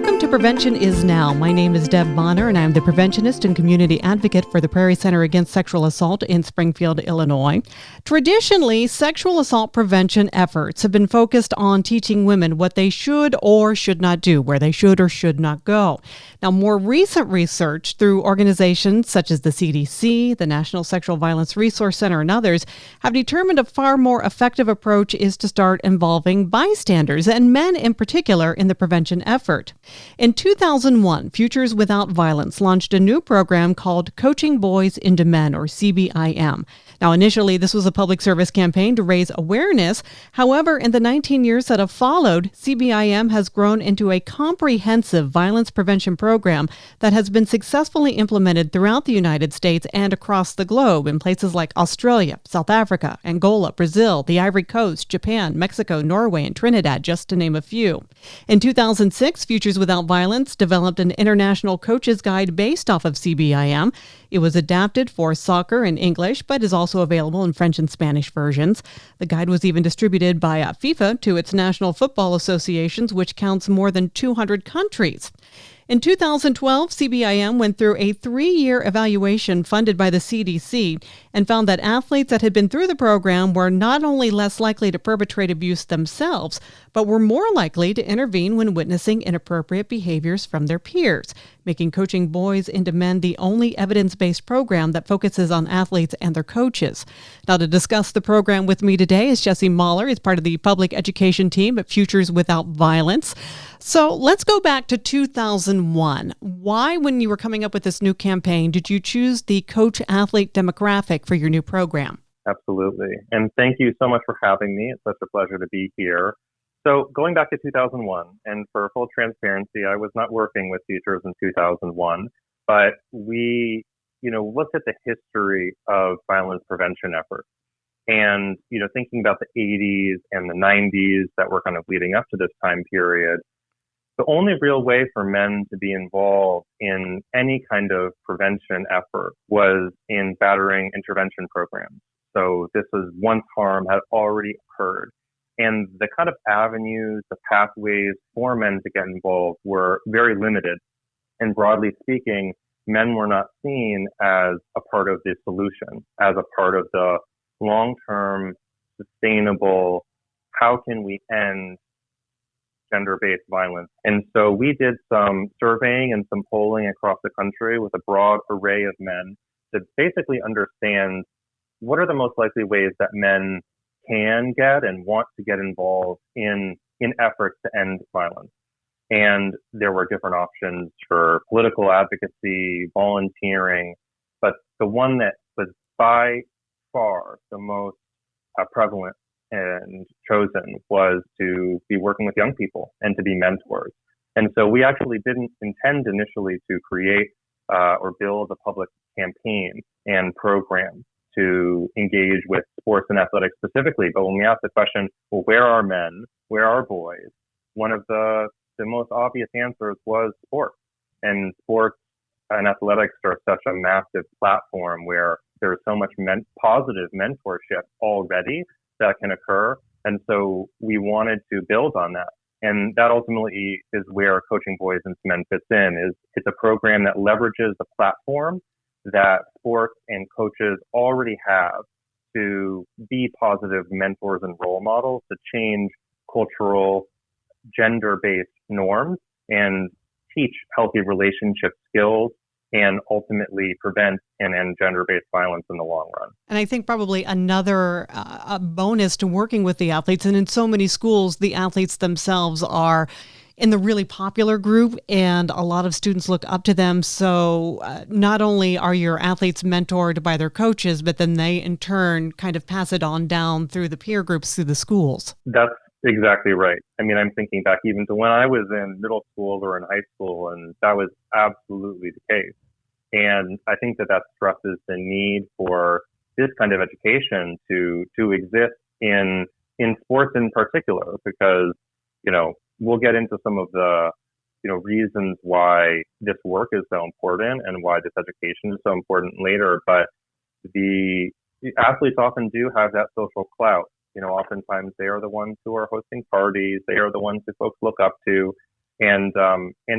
Welcome to Prevention is Now. My name is Deb Bonner, and I'm the Preventionist and Community Advocate for the Prairie Center Against Sexual Assault in Springfield, Illinois. Traditionally, sexual assault prevention efforts have been focused on teaching women what they should or should not do, where they should or should not go. Now, more recent research through organizations such as the CDC, the National Sexual Violence Resource Center, and others have determined a far more effective approach is to start involving bystanders, and men in particular, in the prevention effort. In 2001, Futures Without Violence launched a new program called Coaching Boys into Men, or CBIM. Now, initially, this was a public service campaign to raise awareness. However, in the 19 years that have followed, CBIM has grown into a comprehensive violence prevention program that has been successfully implemented throughout the United States and across the globe in places like Australia, South Africa, Angola, Brazil, the Ivory Coast, Japan, Mexico, Norway, and Trinidad, just to name a few. In 2006, Futures Without Violence developed an international coach's guide based off of CBIM. It was adapted for soccer and English, but is also available in French and Spanish versions. The guide was even distributed by FIFA to its national football associations, which counts more than 200 countries. In 2012, CBIM went through a 3-year evaluation funded by the CDC and found that athletes that had been through the program were not only less likely to perpetrate abuse themselves, but were more likely to intervene when witnessing inappropriate behaviors from their peers, making Coaching Boys into Men the only evidence-based program that focuses on athletes and their coaches. Now, to discuss the program with me today is Jesse Mahler. He's part of the public education team at Futures Without Violence. So let's go back to 2001. Why, when you were coming up with this new campaign, did you choose the coach-athlete demographic for your new program? Absolutely. And thank you so much for having me. It's such a pleasure to be here. So going back to 2001, and for full transparency, I was not working with Futures in 2001, but we, looked at the history of violence prevention efforts. And, thinking about the 80s and the 90s that were kind of leading up to this time period, the only real way for men to be involved in any kind of prevention effort was in battering intervention programs. So this was once harm had already occurred. And the kind of avenues, the pathways for men to get involved were very limited. And broadly speaking, men were not seen as a part of the solution, as a part of the long-term, sustainable, how can we end gender-based violence. And so we did some surveying and some polling across the country with a broad array of men to basically understand what are the most likely ways that men can get and want to get involved in efforts to end violence. And there were different options for political advocacy, volunteering, but the one that was by far the most prevalent and chosen was to be working with young people and to be mentors. And so we actually didn't intend initially to create or build a public campaign and program to engage with sports and athletics specifically. But when we asked the question, well, where are men? Where are boys? One of the most obvious answers was sports. And sports and athletics are such a massive platform where there's so much positive mentorship already that can occur. And so we wanted to build on that. And that ultimately is where Coaching Boys into Men fits in. It's a program that leverages the platform that sports and coaches already have to be positive mentors and role models to change cultural, gender-based norms and teach healthy relationship skills and ultimately prevent and end gender-based violence in the long run. And I think probably another bonus to working with the athletes, and in so many schools, the athletes themselves are in the really popular group, and a lot of students look up to them. So not only are your athletes mentored by their coaches, but then they in turn kind of pass it on down through the peer groups through the schools. That's exactly right. I mean, I'm thinking back even to when I was in middle school or in high school, and that was absolutely the case. And I think that stresses the need for this kind of education to exist in sports in particular, because, we'll get into some of the, reasons why this work is so important and why this education is so important later. But the athletes often do have that social clout. Oftentimes they are the ones who are hosting parties. They are the ones who folks look up to. And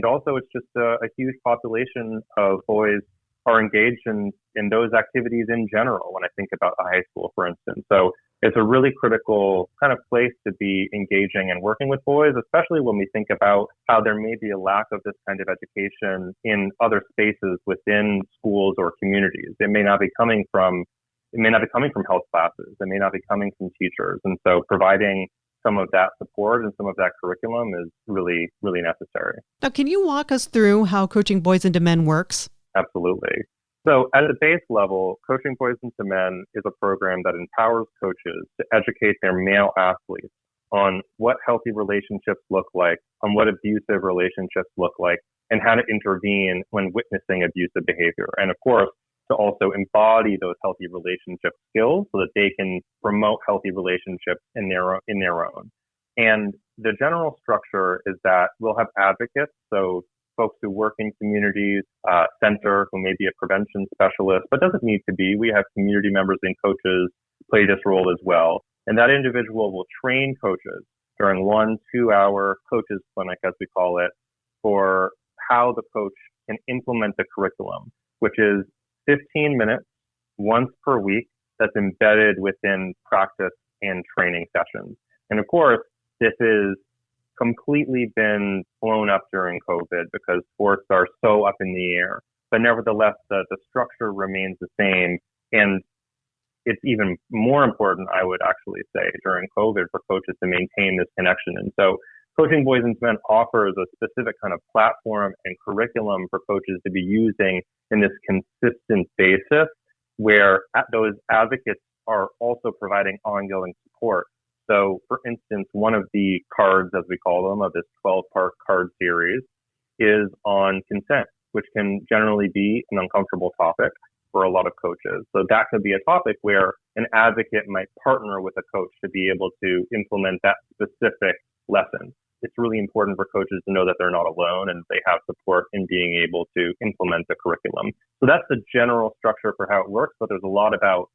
also it's just a huge population of boys are engaged in those activities in general when I think about a high school, for instance. So it's a really critical kind of place to be engaging and working with boys, especially when we think about how there may be a lack of this kind of education in other spaces within schools or communities. It may not be coming from health classes. It may not be coming from teachers. And so providing some of that support and some of that curriculum is really, really necessary. Now, can you walk us through how Coaching Boys into Men works? Absolutely. So at the base level, Coaching Boys into Men is a program that empowers coaches to educate their male athletes on what healthy relationships look like, on what abusive relationships look like, and how to intervene when witnessing abusive behavior. And of course, to also embody those healthy relationship skills so that they can promote healthy relationships in their own. And the general structure is that we'll have advocates, so folks who work in communities, center, who may be a prevention specialist, but doesn't need to be. We have community members and coaches play this role as well. And that individual will train coaches during 1-2 hour coaches clinic, as we call it, for how the coach can implement the curriculum, which is 15 minutes once per week that's embedded within practice and training sessions. And of course, this is completely been blown up during COVID because sports are so up in the air. But nevertheless, the structure remains the same. And it's even more important, I would actually say, during COVID for coaches to maintain this connection. And so Coaching Boys into Men offers a specific kind of platform and curriculum for coaches to be using in this consistent basis where those advocates are also providing ongoing support. So, for instance, one of the cards, as we call them, of this 12-part card series is on consent, which can generally be an uncomfortable topic for a lot of coaches. So that could be a topic where an advocate might partner with a coach to be able to implement that specific lesson. It's really important for coaches to know that they're not alone and they have support in being able to implement the curriculum. So that's the general structure for how it works, but there's a lot about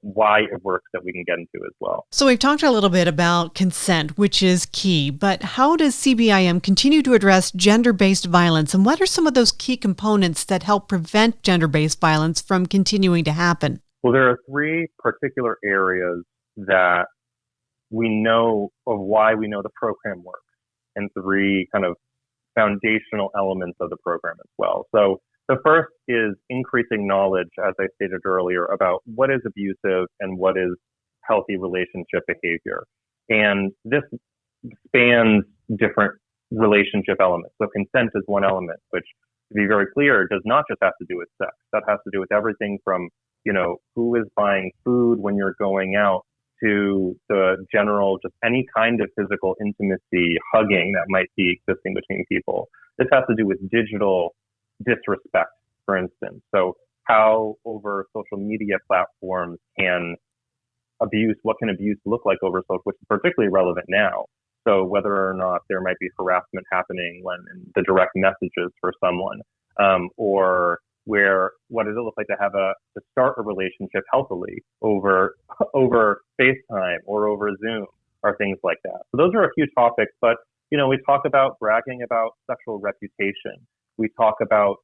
why it works that we can get into as well. So we've talked a little bit about consent, which is key, but how does CBIM continue to address gender-based violence, and what are some of those key components that help prevent gender-based violence from continuing to happen? Well, there are 3 particular areas that we know of why we know the program works, and 3 kind of foundational elements of the program as well. So the first is increasing knowledge, as I stated earlier, about what is abusive and what is healthy relationship behavior. And this spans different relationship elements. So consent is one element, which, to be very clear, does not just have to do with sex. That has to do with everything from, who is buying food when you're going out to the general, just any kind of physical intimacy, hugging that might be existing between people. This has to do with digital disrespect, for instance. So how over social media platforms what can abuse look like over social, which is particularly relevant now. So whether or not there might be harassment happening when in the direct messages for someone, or what does it look like to start a relationship healthily over FaceTime or over Zoom or things like that. So those are a few topics, but we talk about bragging about sexual reputation. We talk about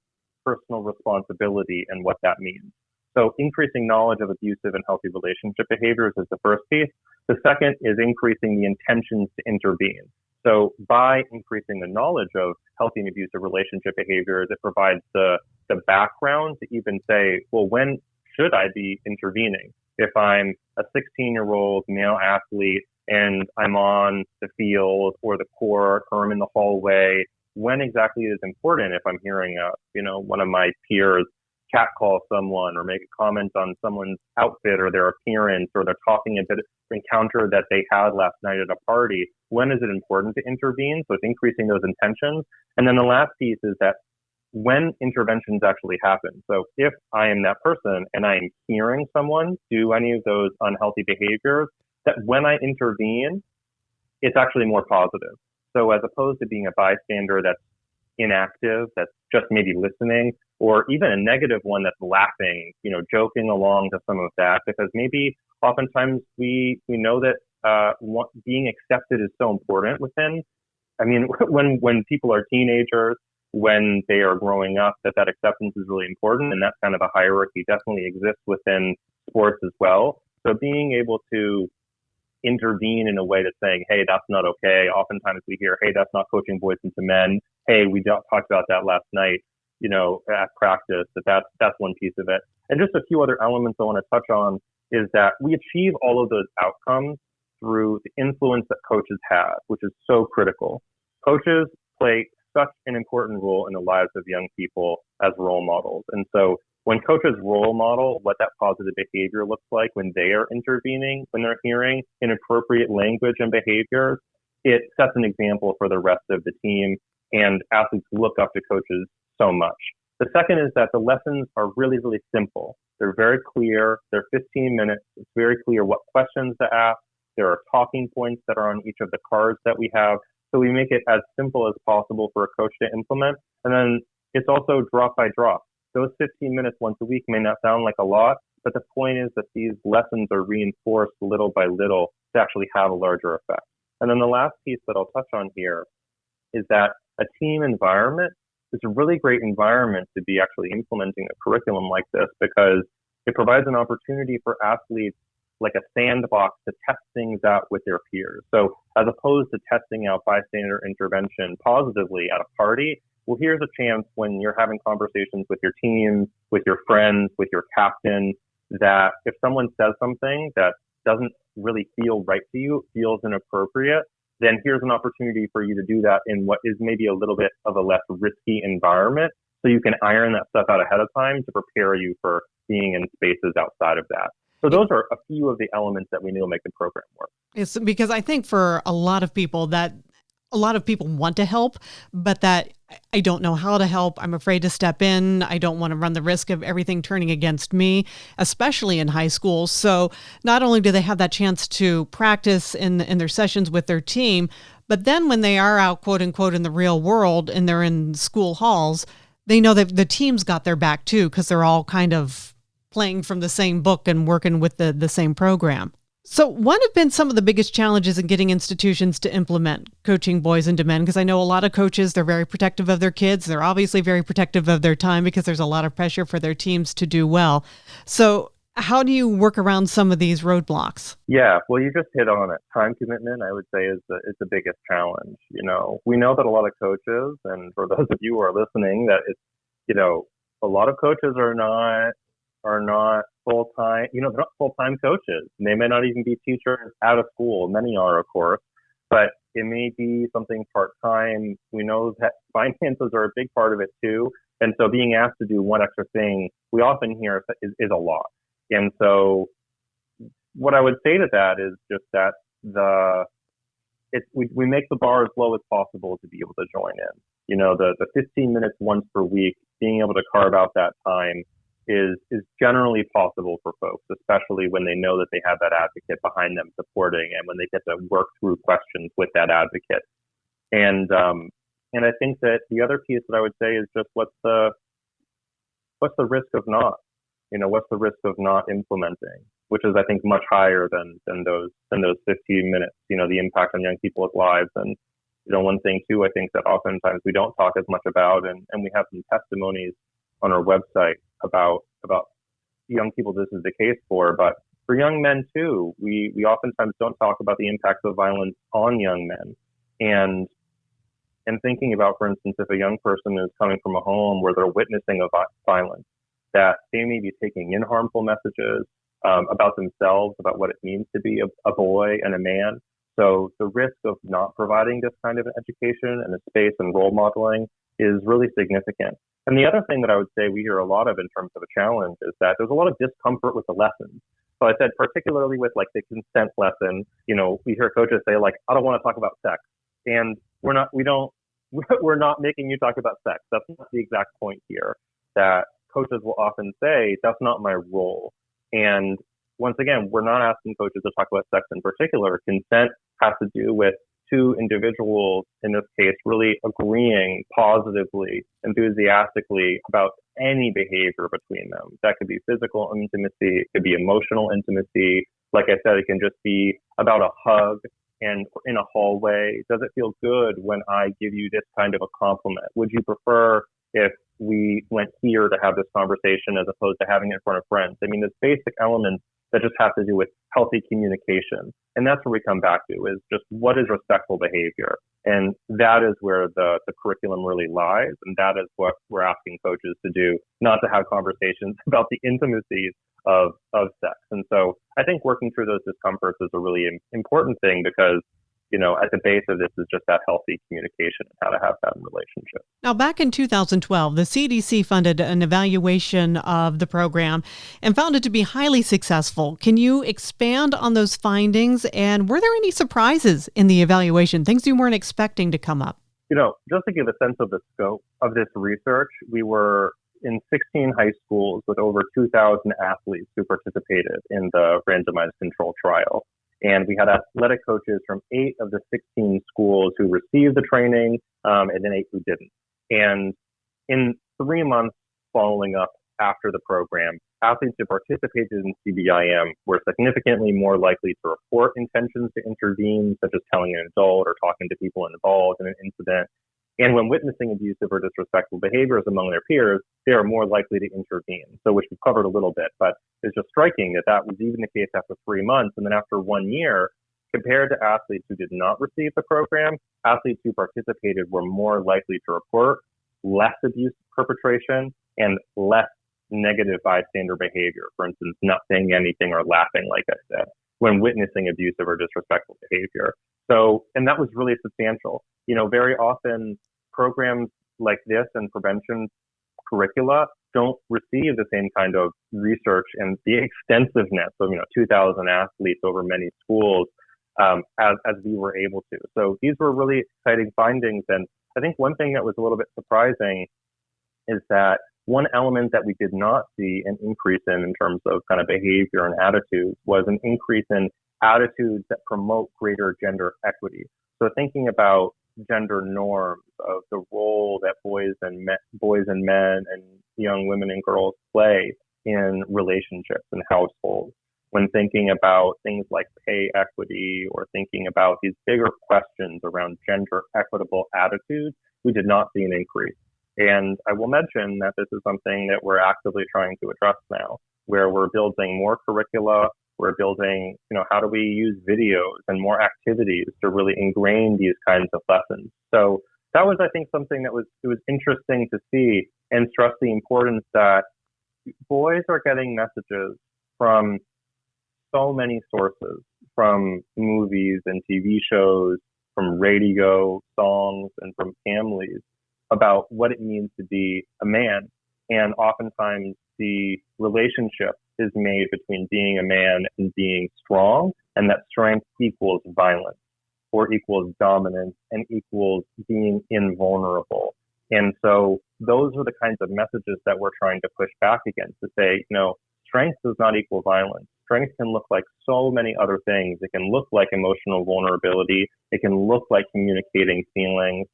personal responsibility and what that means. So increasing knowledge of abusive and healthy relationship behaviors is the first piece. The second is increasing the intentions to intervene. So by increasing the knowledge of healthy and abusive relationship behaviors, it provides the background to even say, well, when should I be intervening? If I'm a 16-year-old male athlete and I'm on the field or the court or I'm in the hallway, when exactly is important if I'm hearing one of my peers catcall someone or make a comment on someone's outfit or their appearance, or they're talking about an encounter that they had last night at a party, when is it important to intervene? So it's increasing those intentions. And then the last piece is that when interventions actually happen. So if I am that person and I am hearing someone do any of those unhealthy behaviors, that when I intervene, it's actually more positive. So as opposed to being a bystander that's inactive, that's just maybe listening, or even a negative one that's laughing, joking along to some of that, because maybe oftentimes we know that being accepted is so important within I mean, when people are teenagers, when they are growing up, that acceptance is really important, and that kind of a hierarchy definitely exists within sports as well. So being able to intervene in a way that's saying, hey, that's not okay. Oftentimes we hear, hey, that's not coaching boys into men. Hey, we talked about that last night, at practice, that's one piece of it. And just a few other elements I want to touch on is that we achieve all of those outcomes through the influence that coaches have, which is so critical. Coaches play such an important role in the lives of young people as role models. And so when coaches role model what that positive behavior looks like when they are intervening, when they're hearing inappropriate language and behaviors, it sets an example for the rest of the team, and athletes look up to coaches so much. The second is that the lessons are really, really simple. They're very clear. They're 15 minutes. It's very clear what questions to ask. There are talking points that are on each of the cards that we have. So we make it as simple as possible for a coach to implement. And then it's also drop by drop. Those 15 minutes once a week may not sound like a lot, but the point is that these lessons are reinforced little by little to actually have a larger effect. And then the last piece that I'll touch on here is that a team environment is a really great environment to be actually implementing a curriculum like this, because it provides an opportunity for athletes, like a sandbox, to test things out with their peers. So as opposed to testing out bystander intervention positively at a party, well, here's a chance when you're having conversations with your team, with your friends, with your captain, that if someone says something that doesn't really feel right to you, feels inappropriate, then here's an opportunity for you to do that in what is maybe a little bit of a less risky environment, so you can iron that stuff out ahead of time to prepare you for being in spaces outside of that. So those are a few of the elements that we know make the program work. It's because I think for a lot of people want to help, but that I don't know how to help. I'm afraid to step in. I don't want to run the risk of everything turning against me, especially in high school. So not only do they have that chance to practice in their sessions with their team, but then when they are out, quote unquote, in the real world and they're in school halls, they know that the team's got their back too, because they're all kind of playing from the same book and working with the same program. So what have been some of the biggest challenges in getting institutions to implement coaching boys into men? Because I know a lot of coaches, they're very protective of their kids. They're obviously very protective of their time because there's a lot of pressure for their teams to do well. So how do you work around some of these roadblocks? Yeah, well, you just hit on it. Time commitment, I would say, is the biggest challenge. We know that a lot of coaches, and for those of you who are listening, that it's, a lot of coaches are not full-time, they're not full-time coaches. They may not even be teachers out of school. Many are, of course, but it may be something part-time. We know that finances are a big part of it too. And so being asked to do one extra thing, we often hear is a lot. And so what I would say to that is just that we make the bar as low as possible to be able to join in. The 15 minutes once per week, being able to carve out that time is generally possible for folks, especially when they know that they have that advocate behind them supporting, and when they get to work through questions with that advocate. And I think that the other piece that I would say is just what's the risk of not, what's the risk of not implementing, which is, I think, much higher than those 15 minutes, the impact on young people's lives. And, one thing too, I think that oftentimes we don't talk as much about, and we have some testimonies on our website about young people this is the case for, but for young men too, we oftentimes don't talk about the impacts of violence on young men. And thinking about, for instance, if a young person is coming from a home where they're witnessing a violence, that they may be taking in harmful messages about themselves, about what it means to be a boy and a man. So the risk of not providing this kind of education and a space and role modeling is really significant. And the other thing that I would say we hear a lot of in terms of a challenge is that there's a lot of discomfort with the lessons. So I said, particularly with like the consent lesson, we hear coaches say, like, I don't want to talk about sex. And we're not making you talk about sex. That's not the exact point here. That coaches will often say, that's not my role. And once again, we're not asking coaches to talk about sex in particular. Consent has to do with two individuals, in this case, really agreeing positively, enthusiastically about any behavior between them. That could be physical intimacy, it could be emotional intimacy. Like I said, it can just be about a hug. and in a hallway? Does it feel good when I give you this kind of a compliment? Would you prefer if we went here to have this conversation as opposed to having it in front of friends? I mean, there's basic elements that just have to do with healthy communication. And that's where we come back to, is just what is respectful behavior? And that is where the curriculum really lies. And that is what we're asking coaches to do, not to have conversations about the intimacies of sex. And so I think working through those discomforts is a really important thing, because at the base of this is just that healthy communication and how to have that relationship. Now, back in 2012, the CDC funded an evaluation of the program and found it to be highly successful. Can you expand on those findings? And were there any surprises in the evaluation, things you weren't expecting to come up? Just to give a sense of the scope of this research, we were in 16 high schools with over 2,000 athletes who participated in the randomized control trial. And we had athletic coaches from 8 of the 16 schools who received the training, and then 8 who didn't. And in 3 months following up after the program, athletes who participated in CBIM were significantly more likely to report intentions to intervene, such as telling an adult or talking to people involved in an incident. And when witnessing abusive or disrespectful behaviors among their peers, they are more likely to intervene. So, which we've covered a little bit, but it's just striking that was even the case after 3 months. And then after 1 year, compared to athletes who did not receive the program, athletes who participated were more likely to report less abuse perpetration and less negative bystander behavior. For instance, not saying anything or laughing, like I said, when witnessing abusive or disrespectful behavior. So, and that was really substantial. Very often programs like this and prevention curricula don't receive the same kind of research and the extensiveness of, 2,000 athletes over many schools as we were able to. So these were really exciting findings. And I think one thing that was a little bit surprising is that one element that we did not see an increase in terms of kind of behavior and attitudes was an increase in attitudes that promote greater gender equity. So thinking about gender norms of the role that boys and men and young women and girls play in relationships and households. When thinking about things like pay equity or thinking about these bigger questions around gender equitable attitudes, we did not see an increase. And I will mention that this is something that we're actively trying to address now, where we're building more curricula. We're building, how do we use videos and more activities to really ingrain these kinds of lessons? So that was, I think, something that was interesting to see and stress the importance that boys are getting messages from so many sources, from movies and TV shows, from radio, songs, and from families about what it means to be a man. And oftentimes the relationship is made between being a man and being strong, and that strength equals violence or equals dominance and equals being invulnerable. And so those are the kinds of messages that we're trying to push back against, to say, strength does not equal violence. Strength can look like so many other things. It can look like emotional vulnerability. It can look like communicating feelings.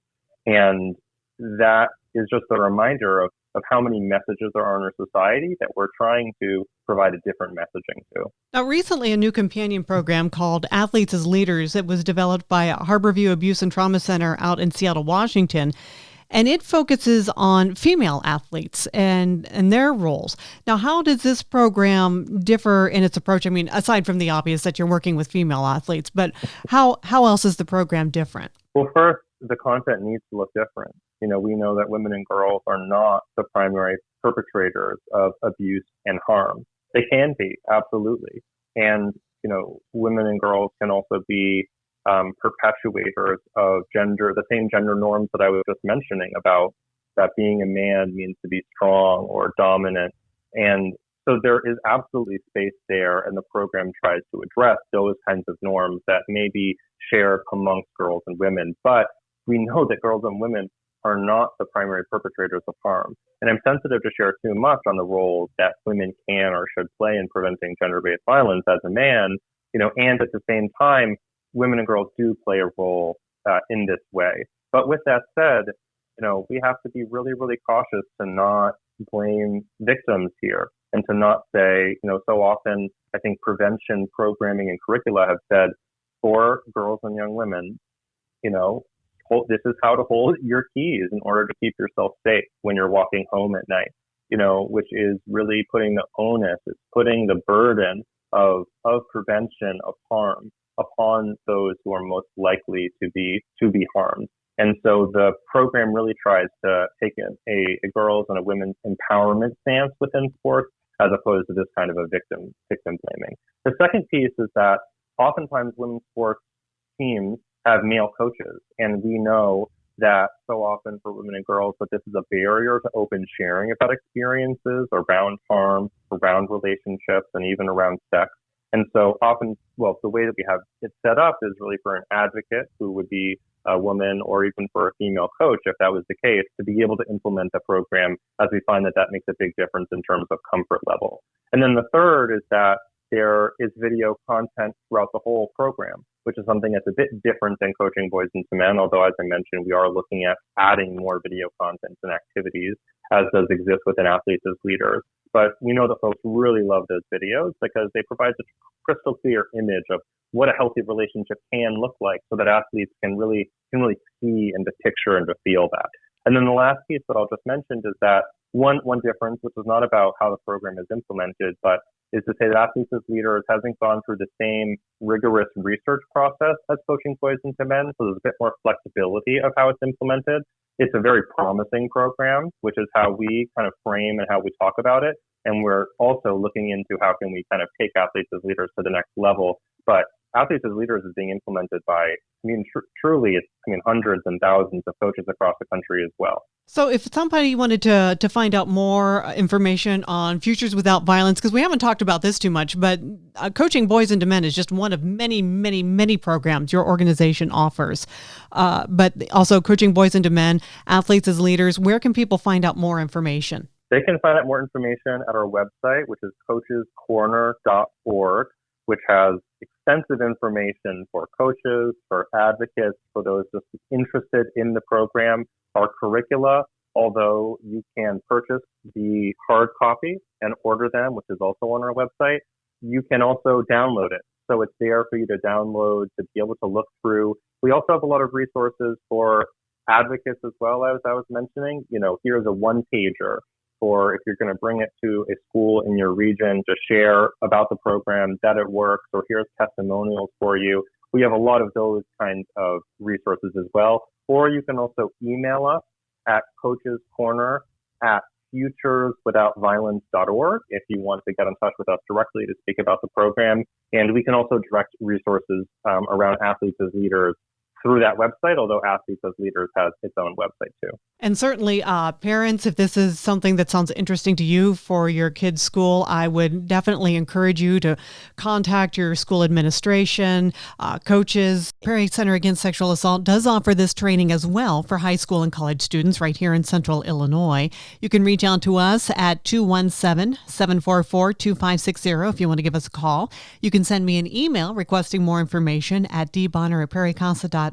And that is just a reminder of how many messages there are in our society that we're trying to provide a different messaging to. Now, recently, a new companion program called Athletes as Leaders, it was developed by Harborview Abuse and Trauma Center out in Seattle, Washington, and it focuses on female athletes and their roles. Now, how does this program differ in its approach? I mean, aside from the obvious that you're working with female athletes, but how else is the program different? Well, first, the content needs to look different. We know that women and girls are not the primary perpetrators of abuse and harm. They can be, absolutely. And, women and girls can also be perpetuators of the same gender norms that I was just mentioning about that being a man means to be strong or dominant. And so there is absolutely space there, and the program tries to address those kinds of norms that may be shared amongst girls and women. But we know that girls and women are not the primary perpetrators of harm. And I'm sensitive to share too much on the role that women can or should play in preventing gender-based violence as a man, and at the same time, women and girls do play a role in this way. But with that said, we have to be really, really cautious to not blame victims here and to not say, so often I think prevention programming and curricula have said, for girls and young women, this is how to hold your keys in order to keep yourself safe when you're walking home at night, which is really putting the onus, it's putting the burden of prevention of harm upon those who are most likely to be harmed. And so the program really tries to take a girls' and a women's empowerment stance within sports, as opposed to this kind of a victim blaming. The second piece is that oftentimes women's sports teams have male coaches, and we know that so often for women and girls that this is a barrier to open sharing about experiences around harm, around relationships, and even around sex. And so often, the way that we have it set up is really for an advocate who would be a woman, or even for a female coach, if that was the case, to be able to implement the program, as we find that makes a big difference in terms of comfort level. And then the third is that there is video content throughout the whole program, which is something that's a bit different than coaching boys into men, although, as I mentioned, we are looking at adding more video content and activities, as does exist within Athletes as Leaders. But we know that folks really love those videos because they provide such a crystal clear image of what a healthy relationship can look like, so that athletes can really see and to picture and to feel that. And then the last piece that I'll just mention is that one difference, which is not about how the program is implemented, but is to say that Athletes as Leaders hasn't gone through the same rigorous research process as coaching boys into men, so there's a bit more flexibility of how it's implemented. It's a very promising program, which is how we kind of frame and how we talk about it. And we're also looking into how can we kind of take Athletes as Leaders to the next level. But Athletes as Leaders is being implemented by, truly, hundreds and thousands of coaches across the country as well. So if somebody wanted to find out more information on Futures Without Violence, because we haven't talked about this too much, but coaching boys into men is just one of many, many, many programs your organization offers. But also coaching boys into men, Athletes as Leaders, where can people find out more information? They can find out more information at our website, which is coachescorner.org, which has extensive information for coaches, for advocates, for those just interested in the program. Our curricula, although you can purchase the hard copy and order them, which is also on our website, you can also download it. So it's there for you to download, to be able to look through. We also have a lot of resources for advocates as well, as I was mentioning. Here's a one-pager for if you're going to bring it to a school in your region to share about the program, that it works, or here's testimonials for you. We have a lot of those kinds of resources as well. Or you can also email us at coachescorner@futureswithoutviolence.org if you want to get in touch with us directly to speak about the program. And we can also direct resources around Athletes as Leaders through that website, although Athletes as Leaders has its own website too. And certainly parents, if this is something that sounds interesting to you for your kid's school, I would definitely encourage you to contact your school administration, coaches. Prairie Center Against Sexual Assault does offer this training as well for high school and college students right here in Central Illinois. You can reach out to us at 217-744-2560 if you want to give us a call. You can send me an email requesting more information at dbonner@prairiecasa.org.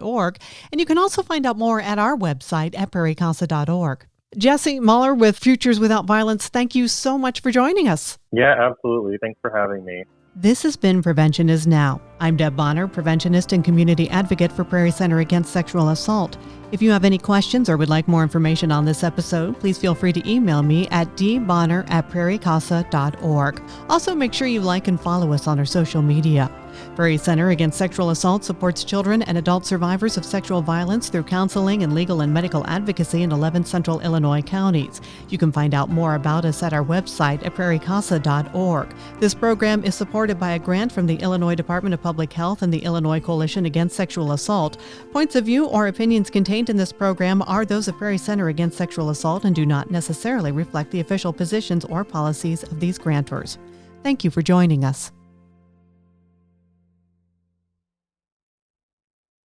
And you can also find out more at our website at prairiecasa.org. Jesse Mahler with Futures Without Violence, thank you so much for joining us. Yeah, absolutely. Thanks for having me. This has been Prevention is Now. I'm Deb Bonner, preventionist and community advocate for Prairie Center Against Sexual Assault. If you have any questions or would like more information on this episode, please feel free to email me at dbonner@prairiecasa.org. Also, make sure you like and follow us on our social media. Prairie Center Against Sexual Assault supports children and adult survivors of sexual violence through counseling and legal and medical advocacy in 11 Central Illinois counties. You can find out more about us at our website at prairiecasa.org. This program is supported by a grant from the Illinois Department of Public Health and the Illinois Coalition Against Sexual Assault. Points of view or opinions contained in this program are those of Prairie Center Against Sexual Assault and do not necessarily reflect the official positions or policies of these grantors. Thank you for joining us.